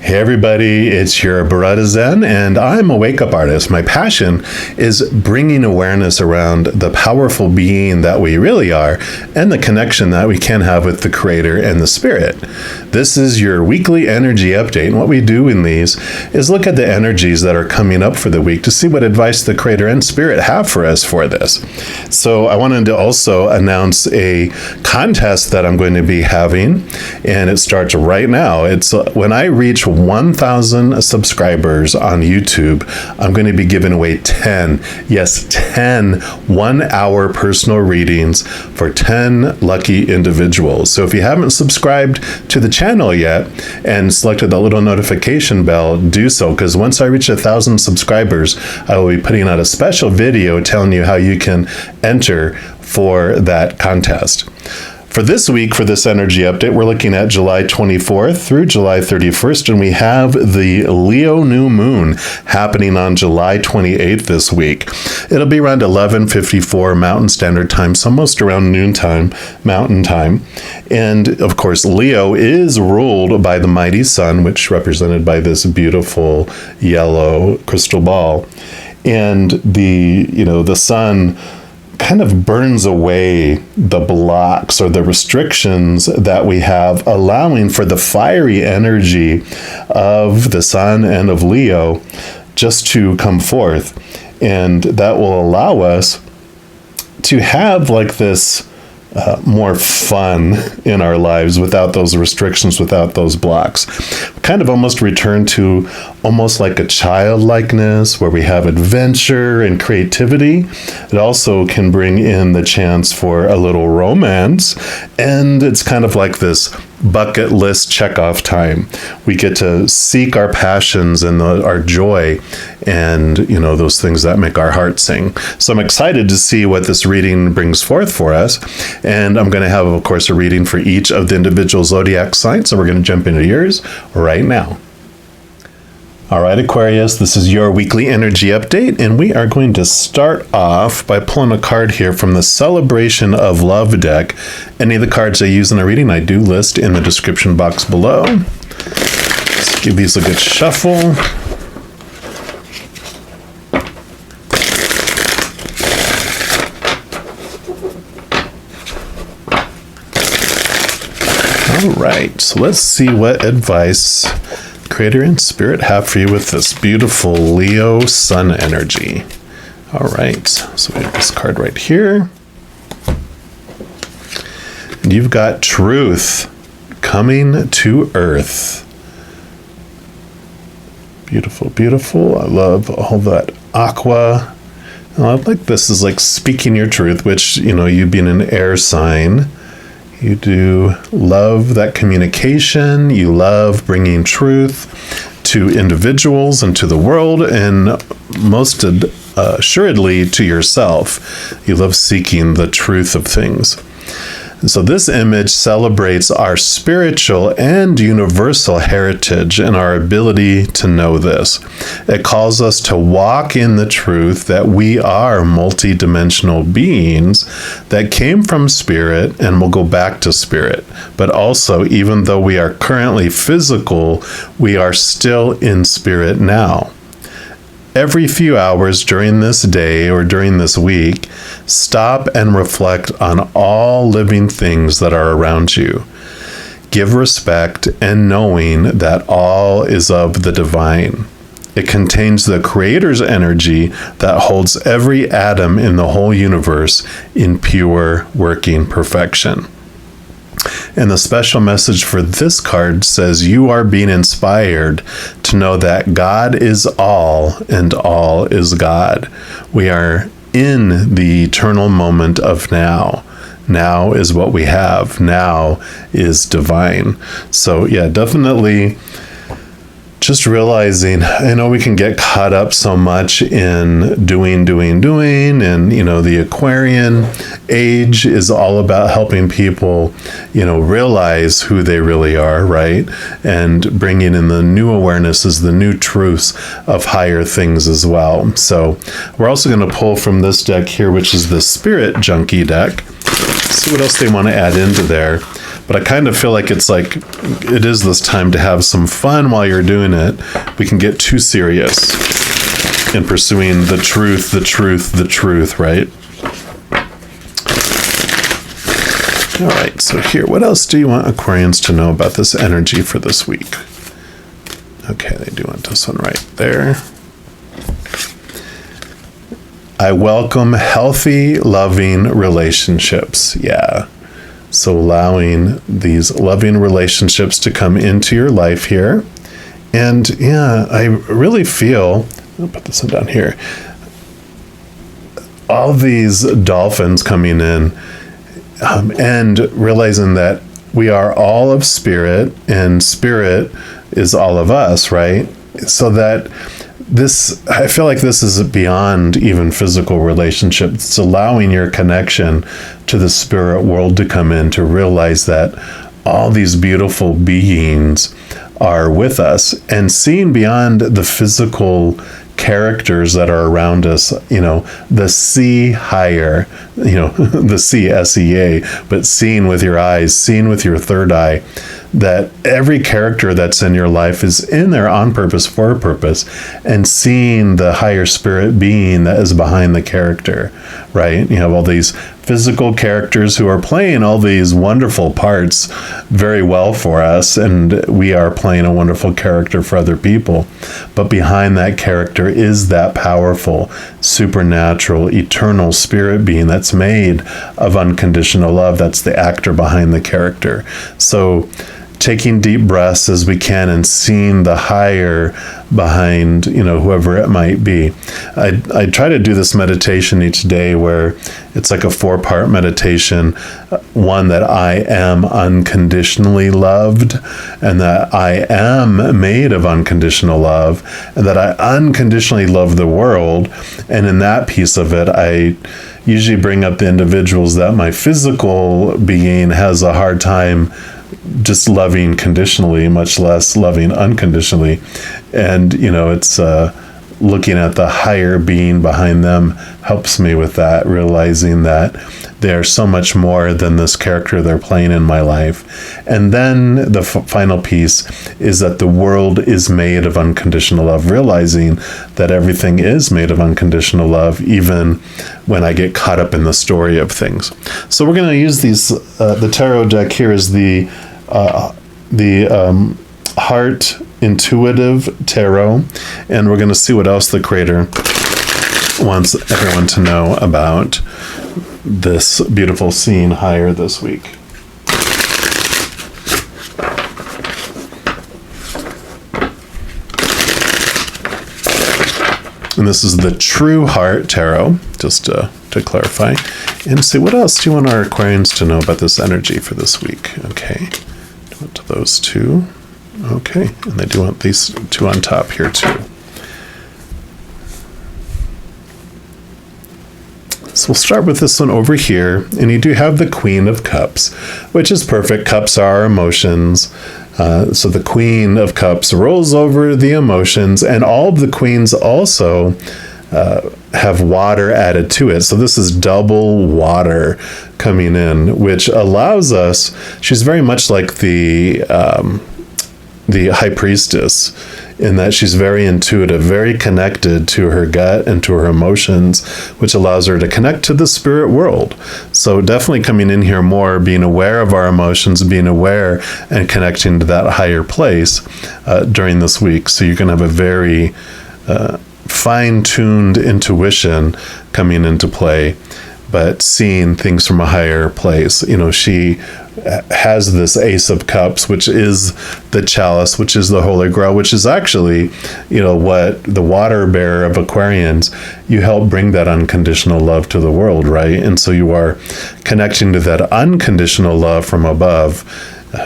Hey everybody, it's your Barada Zen, and I'm a wake-up artist. My passion is bringing awareness around the powerful being that we really are and the connection that we can have with the Creator and the Spirit. This is your weekly energy update, and what we do in these is look at the energies that are coming up for the week to see what advice the Creator and Spirit have for us for this. So I wanted to also announce a contest that I'm going to be having, and it starts right now. It's when I reach 1,000 subscribers on YouTube, I'm going to be giving away 10 1-hour personal readings for 10 lucky individuals. So if you haven't subscribed to the channel yet and selected the little notification bell, do so, because once I reach 1,000 subscribers, I will be putting out a special video telling you how you can enter for that contest. For this week, for this energy update, we're looking at July 24th through July 31st, and we have the Leo new moon happening on July 28th this week. It'll be around 11:54 Mountain Standard Time, so almost around noontime Mountain Time. And of course, Leo is ruled by the mighty sun, which represented by this beautiful yellow crystal ball. And the sun kind of burns away the blocks or the restrictions that we have, allowing for the fiery energy of the sun and of Leo just to come forth. And that will allow us to have like this more fun in our lives without those restrictions, without those blocks. Kind of almost return to almost like a childlikeness where we have adventure and creativity. It also can bring in the chance for a little romance, and it's kind of like this bucket list checkoff time. We get to seek our passions and our joy and those things that make our heart sing. So I'm excited to see what this reading brings forth for us, and I'm going to have, of course, a reading for each of the individual zodiac signs. So we're going to jump into yours right now. All right, Aquarius, this is your weekly energy update, and we are going to start off by pulling a card here from the Celebration of Love deck. Any of the cards I use in a reading, I do list in the description box below. Let's give these a good shuffle. All right, so let's see what advice Creator and Spirit have for you with this beautiful Leo sun energy. All right, so we have this card right here. And you've got truth coming to earth. Beautiful, beautiful. I love all that aqua. And I like this is like speaking your truth, which, you being an air sign, you do love that communication. You love bringing truth to individuals and to the world, and most assuredly to yourself. You love seeking the truth of things. And so this image celebrates our spiritual and universal heritage and our ability to know this. It calls us to walk in the truth that we are multidimensional beings that came from spirit and will go back to spirit. But also, even though we are currently physical, we are still in spirit now. Every few hours during this day or during this week, stop and reflect on all living things that are around you. Give respect and knowing that all is of the divine. It contains the Creator's energy that holds every atom in the whole universe in pure working perfection. And the special message for this card says you are being inspired to know that God is all and all is God. We are in the eternal moment of now. Now is what we have. Now is divine. So yeah, definitely just realizing, I know we can get caught up so much in doing, and, the Aquarian age is all about helping people, realize who they really are, right? And bringing in the new awarenesses, the new truths of higher things as well. So we're also going to pull from this deck here, which is the Spirit Junkie deck. See what else they want to add into there. but I kind of feel like it is this time to have some fun while you're doing it. We can get too serious in pursuing the truth, right? All right, so here, what else do you want Aquarians to know about this energy for this week? Okay, they do want this one right there. I welcome healthy, loving relationships. Yeah. So allowing these loving relationships to come into your life here. And yeah, I really feel, I'll put this one down here. All these dolphins coming in and realizing that we are all of spirit and spirit is all of us, right? So that I feel like this is beyond even physical relationships. It's allowing your connection to the spirit world to come in, to realize that all these beautiful beings are with us, and seeing beyond the physical characters that are around us, the see higher, the see, SEA, but seeing with your eyes, seeing with your third eye, that every character that's in your life is in there on purpose, for a purpose, and seeing the higher spirit being that is behind the character, right? You have all these physical characters who are playing all these wonderful parts very well for us, and we are playing a wonderful character for other people. But behind that character is that powerful, supernatural, eternal spirit being that's made of unconditional love. That's the actor behind the character. So taking deep breaths as we can and seeing the higher behind, whoever it might be. I try to do this meditation each day where it's like a 4-part meditation. One, that I am unconditionally loved, and that I am made of unconditional love, and that I unconditionally love the world. And in that piece of it, I usually bring up the individuals that my physical being has a hard time just loving conditionally, much less loving unconditionally. And, it's looking at the higher being behind them helps me with that, realizing that they are so much more than this character they're playing in my life. And then the final piece is that the world is made of unconditional love, realizing that everything is made of unconditional love, even when I get caught up in the story of things. So we're going to use these, the tarot deck here is the Heart Intuitive Tarot, and we're going to see what else the Creator wants everyone to know about this beautiful scene higher this week. And this is the True Heart Tarot, just to clarify. And see, what else do you want our Aquarians to know about this energy for this week? Okay. To those two. Okay. And they do want these two on top here too. So we'll start with this one over here. And you do have the Queen of Cups, which is perfect. Cups are our emotions. So the Queen of Cups rolls over the emotions, and all of the queens also have water added to it. So this is double water coming in, which allows us, she's very much like the High Priestess, in that she's very intuitive, very connected to her gut and to her emotions, which allows her to connect to the spirit world. So definitely coming in here more, being aware of our emotions, being aware and connecting to that higher place during this week. So you can have a very fine-tuned intuition coming into play, but seeing things from a higher place. She has this Ace of Cups, which is the chalice, which is the Holy Grail, which is actually, what the water bearer of Aquarians, you help bring that unconditional love to the world, right? And so you are connecting to that unconditional love from above,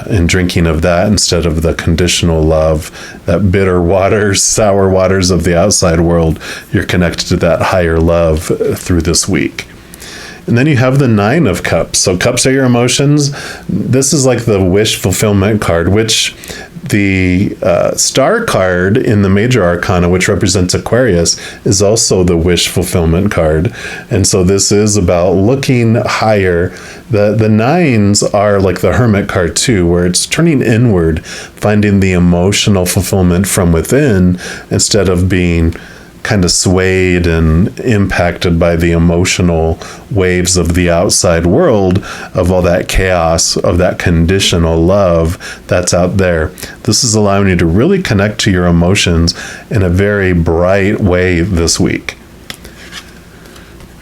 and drinking of that instead of the conditional love, that bitter waters, sour waters of the outside world. You're connected to that higher love through this week. And then you have the Nine of Cups. So cups are your emotions. This is like the wish fulfillment card, which The star card in the major arcana, which represents Aquarius, is also the wish fulfillment card. And so this is about looking higher. The nines are like the hermit card too, where it's turning inward, finding the emotional fulfillment from within instead of being kind of swayed and impacted by the emotional waves of the outside world, of all that chaos, of that conditional love that's out there. This is allowing you to really connect to your emotions in a very bright way this week.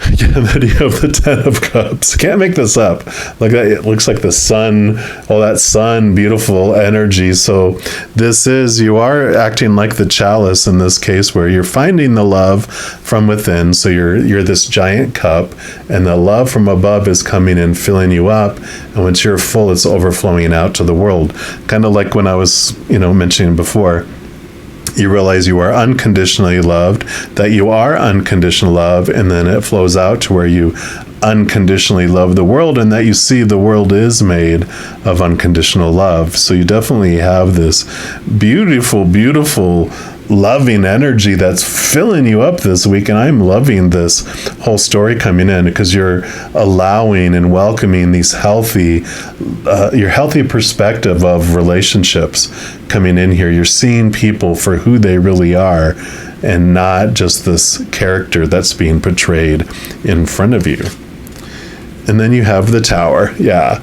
Yeah, then you have the Ten of Cups. Can't make this up. Like that, it looks like the sun, all that sun, beautiful energy. So this is, you are acting like the chalice in this case, where you're finding the love from within. So you're this giant cup, and the love from above is coming in, filling you up. And once you're full, it's overflowing out to the world. Kind of like when I was, mentioning before. You realize you are unconditionally loved, that you are unconditional love, and then it flows out to where you unconditionally love the world, and that you see the world is made of unconditional love. So you definitely have this beautiful, beautiful, loving energy that's filling you up this week. And I'm loving this whole story coming in, because you're allowing and welcoming these your healthy perspective of relationships coming in here. You're seeing people for who they really are, and not just this character that's being portrayed in front of you. And then you have the Tower. Yeah.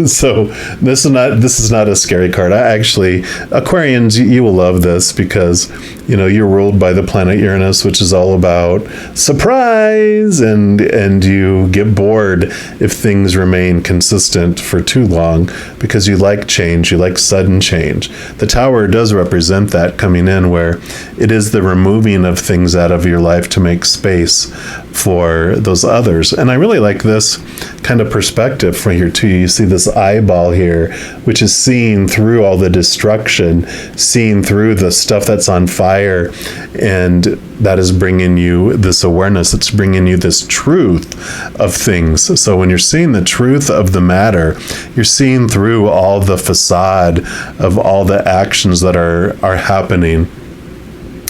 So this is not a scary card. Aquarians, you will love this, because you're ruled by the planet Uranus, which is all about surprise, and you get bored if things remain consistent for too long, because you like change, you like sudden change. The Tower does represent that coming in, where it is the removing of things out of your life to make space for those others. And I really like this kind of perspective from here too. You see this eyeball here, which is seeing through all the destruction, seeing through the stuff that's on fire, and that is bringing you this awareness. It's bringing you this truth of things. So when you're seeing the truth of the matter, you're seeing through all the facade of all the actions that are happening.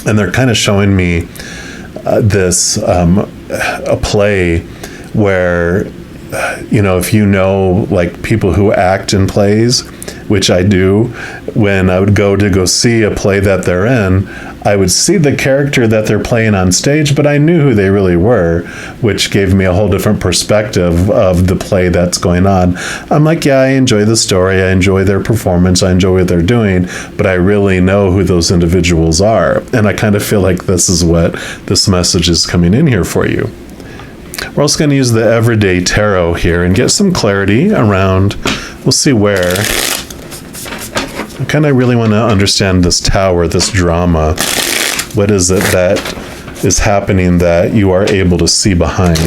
And they're kind of showing me a play where, if like people who act in plays, which I do, when I would go see a play that they're in, I would see the character that they're playing on stage, but I knew who they really were, which gave me a whole different perspective of the play that's going on. I'm like, yeah, I enjoy the story, I enjoy their performance, I enjoy what they're doing, but I really know who those individuals are. And I kind of feel like this is what this message is coming in here for you. We're also going to use the Everyday Tarot here and get some clarity around, we'll see where. I kind of really want to understand this Tower, this drama. What is it that is happening that you are able to see behind?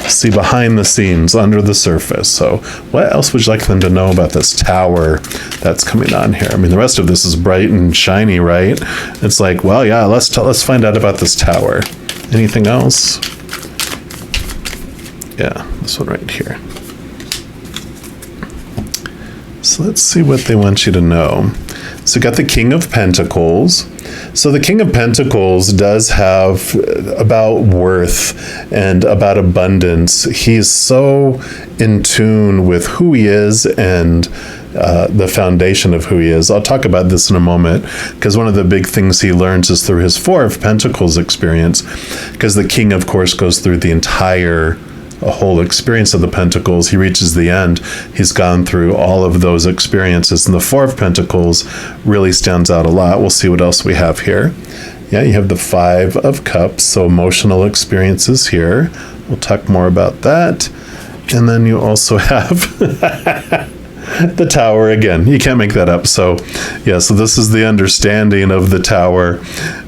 See behind the scenes, under the surface. So what else would you like them to know about this Tower that's coming on here? I mean, the rest of this is bright and shiny, right? It's like, well, yeah, let's find out about this Tower. Anything else? Yeah, this one right here. So let's see what they want you to know. So you got the King of Pentacles. So the King of Pentacles does have about worth and about abundance. He's so in tune with who he is and the foundation of who he is. I'll talk about this in a moment, because one of the big things he learns is through his Four of Pentacles experience, because the King, of course, goes through the entire whole experience of the Pentacles. He reaches the end. He's gone through all of those experiences, and the Four of Pentacles really stands out a lot. We'll see what else we have here. Yeah, you have the Five of Cups, so emotional experiences here. We'll talk more about that. And then you also have the Tower again. You can't make that up. So yeah, so this is the understanding of the Tower.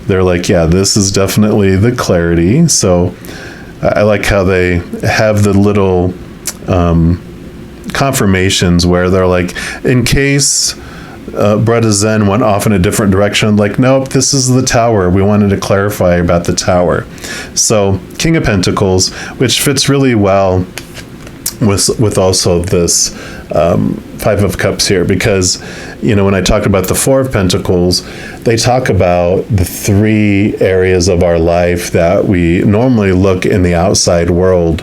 They're like, yeah, this is definitely the clarity. So I like how they have the little confirmations where they're like, in case Bretta Zen went off in a different direction, like, nope, this is the Tower. We wanted to clarify about the Tower. So King of Pentacles, which fits really well with also this Five of Cups here, because when I talk about the Four of Pentacles, they talk about the three areas of our life that we normally look in the outside world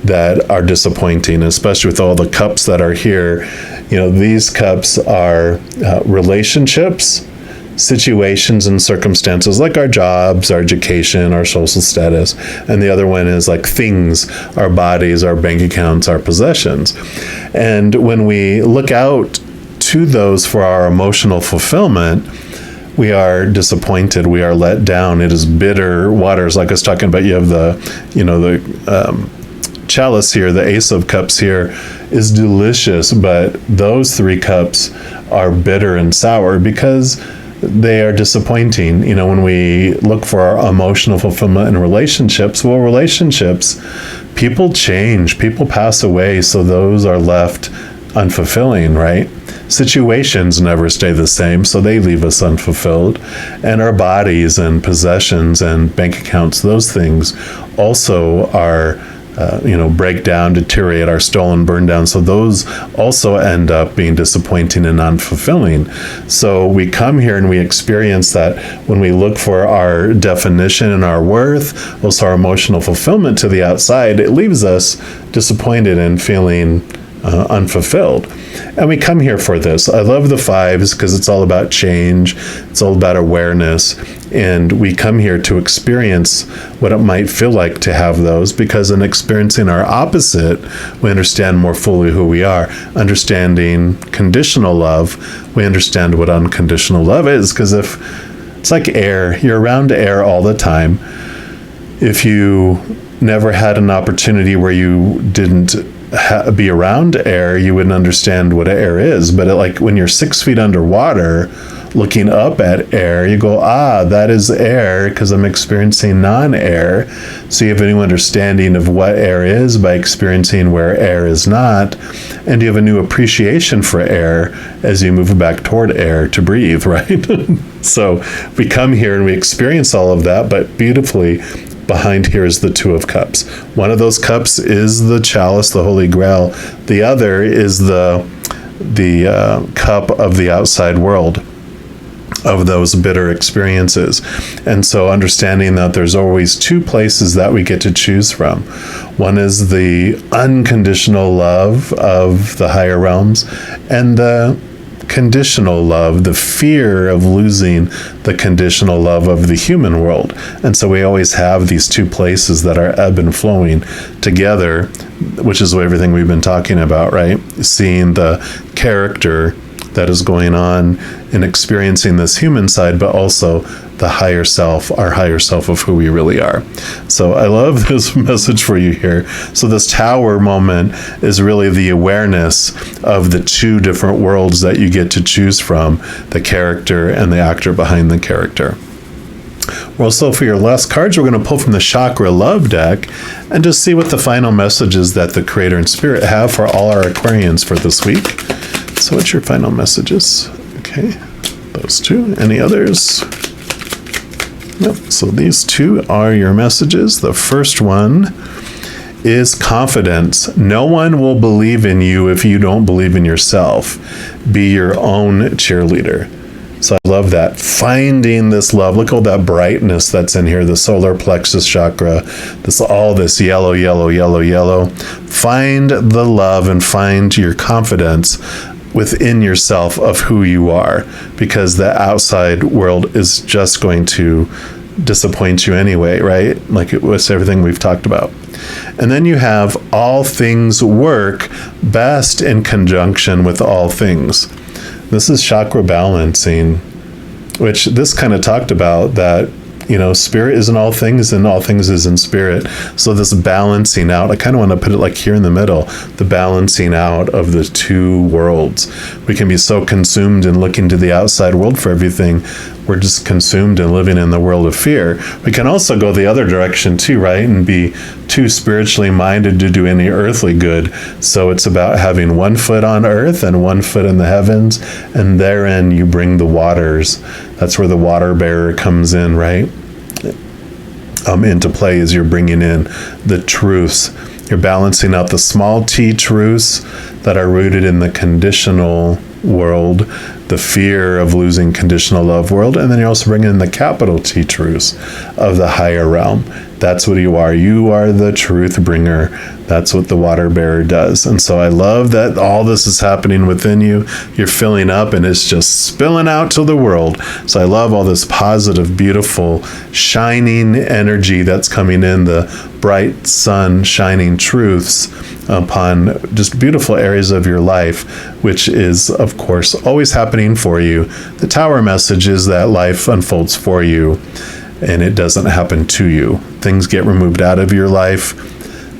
that are disappointing, especially with all the cups that are here. These cups are relationships, situations and circumstances, like our jobs, our education, our social status. And the other one is like things, our bodies, our bank accounts, our possessions. And when we look out to those for our emotional fulfillment, we are disappointed, we are let down. It is bitter waters. Like I was talking about, you have the chalice here, the Ace of Cups here is delicious, but those three cups are bitter and sour because they are disappointing. When we look for our emotional fulfillment in relationships, people change, people pass away, so those are left unfulfilling, right? Situations never stay the same, so they leave us unfulfilled. And our bodies and possessions and bank accounts, those things also are break down, deteriorate, are stolen, burned down. So those also end up being disappointing and unfulfilling. So we come here and we experience that when we look for our definition and our worth, also our emotional fulfillment to the outside, it leaves us disappointed and feeling unfulfilled. And we come here for this. I love the fives because it's all about change. It's all about awareness. And we come here to experience what it might feel like to have those, because in experiencing our opposite, we understand more fully who we are. Understanding conditional love, we understand what unconditional love is, because if it's like air, you're around air all the time. If you never had an opportunity where you didn't be around air, you wouldn't understand what air is. But like when you're 6 feet underwater looking up at air, you go, that is air, because I'm experiencing non-air. So you have a new understanding of what air is by experiencing where air is not, and you have a new appreciation for air as you move back toward air to breathe, right? So we come here and we experience all of that, but beautifully behind here is the Two of Cups. One of those cups is the chalice, the Holy Grail. The other is the cup of the outside world, of those bitter experiences. And so understanding that there's always two places that we get to choose from. One is the unconditional love of the higher realms, and the conditional love, the fear of losing the conditional love of the human world. And so we always have these two places that are ebb and flowing together, which is everything we've been talking about, right? Seeing the character that is going on and experiencing this human side, but also the higher self, our higher self of who we really are. So I love this message for you here. So this Tower moment is really the awareness of the two different worlds that you get to choose from, the character and the actor behind the character. Well, so for your last cards, we're going to pull from the Chakra Love deck and just see what the final messages that the Creator and Spirit have for all our Aquarians for this week. So what's your final messages? Okay, those two. Any others? Yep, so these two are your messages. The first one is confidence. No one will believe in you if you don't believe in yourself. Be your own cheerleader. So I love that. Finding this love. Look at all that brightness that's in here. The solar plexus chakra. All this yellow, yellow, yellow, yellow. Find the love and find your confidence within yourself of who you are, because the outside world is just going to disappoint you anyway, right? Like it was everything we've talked about. And then you have all things work best in conjunction with all things. This is chakra balancing, which this kind of talked about that, spirit is in all things and all things is in spirit. So this balancing out, I kind of want to put it like here in the middle, the balancing out of the two worlds. We can be so consumed in looking to the outside world for everything. We're just consumed in living in the world of fear. We can also go the other direction too, right? And be too spiritually minded to do any earthly good. So it's about having one foot on earth and one foot in the heavens. And therein you bring the waters. That's where the water bearer comes in, right? Into play, as you're bringing in the truths You're balancing out the small T truths that are rooted in the conditional world, the fear of losing conditional love world, and then you're also bringing in the capital T truths of the higher realm. That's what you are. You are the truth bringer. That's what the water bearer does. And so I love that all this is happening within you. You're filling up and it's just spilling out to the world. So I love all this positive, beautiful, shining energy that's coming in, the bright sun shining truths upon just beautiful areas of your life, which is, of course, always happening for you. The tower message is that life unfolds for you and it doesn't happen to you. Things get removed out of your life.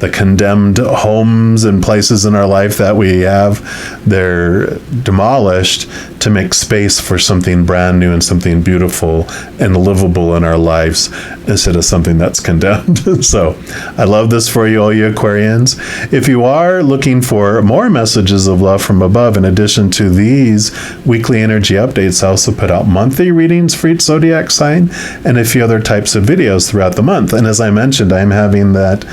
The condemned homes and places in our life that we have, they're demolished to make space for something brand new and something beautiful and livable in our lives instead of something that's condemned. So I love this for you, all you Aquarians. If you are looking for more messages of love from above, in addition to these weekly energy updates, I also put out monthly readings for each zodiac sign and a few other types of videos throughout the month. And as I mentioned, I'm having that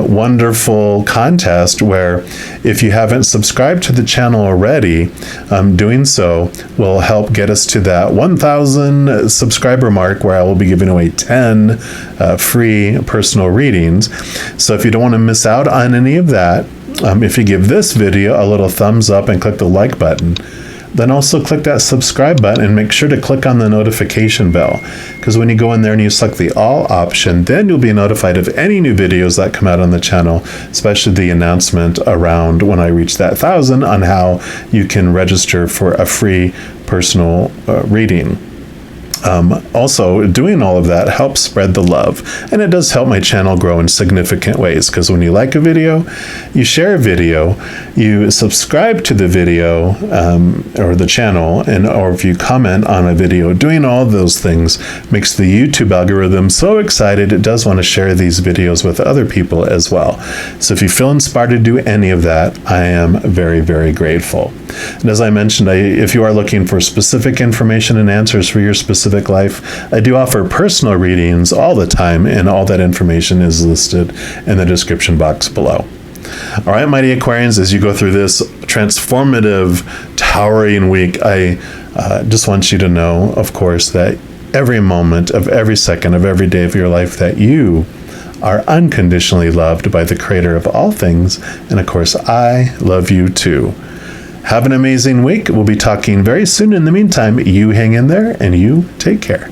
wonderful contest where if you haven't subscribed to the channel already, doing so will help get us to that 1,000 subscriber mark, where I will be giving away 10 free personal readings. So if you don't want to miss out on any of that, if you give this video a little thumbs up and click the like button, then also click that subscribe button and make sure to click on the notification bell, because when you go in there and you select the all option, then you'll be notified of any new videos that come out on the channel, especially the announcement around when I reach that 1,000 on how you can register for a free personal reading. Also, doing all of that helps spread the love, and it does help my channel grow in significant ways, because when you like a video, you share a video, you subscribe to the video or the channel, or if you comment on a video, doing all of those things makes the YouTube algorithm so excited it does want to share these videos with other people as well. So if you feel inspired to do any of that, I am very, very grateful. And as I mentioned, if you are looking for specific information and answers for your specific life, I do offer personal readings all the time, and all that information is listed in the description box below. All right, mighty Aquarians, as you go through this transformative, towering week, I just want you to know, of course, that every moment of every second of every day of your life that you are unconditionally loved by the Creator of all things. And of course, I love you too. Have an amazing week. We'll be talking very soon. In the meantime, you hang in there and you take care.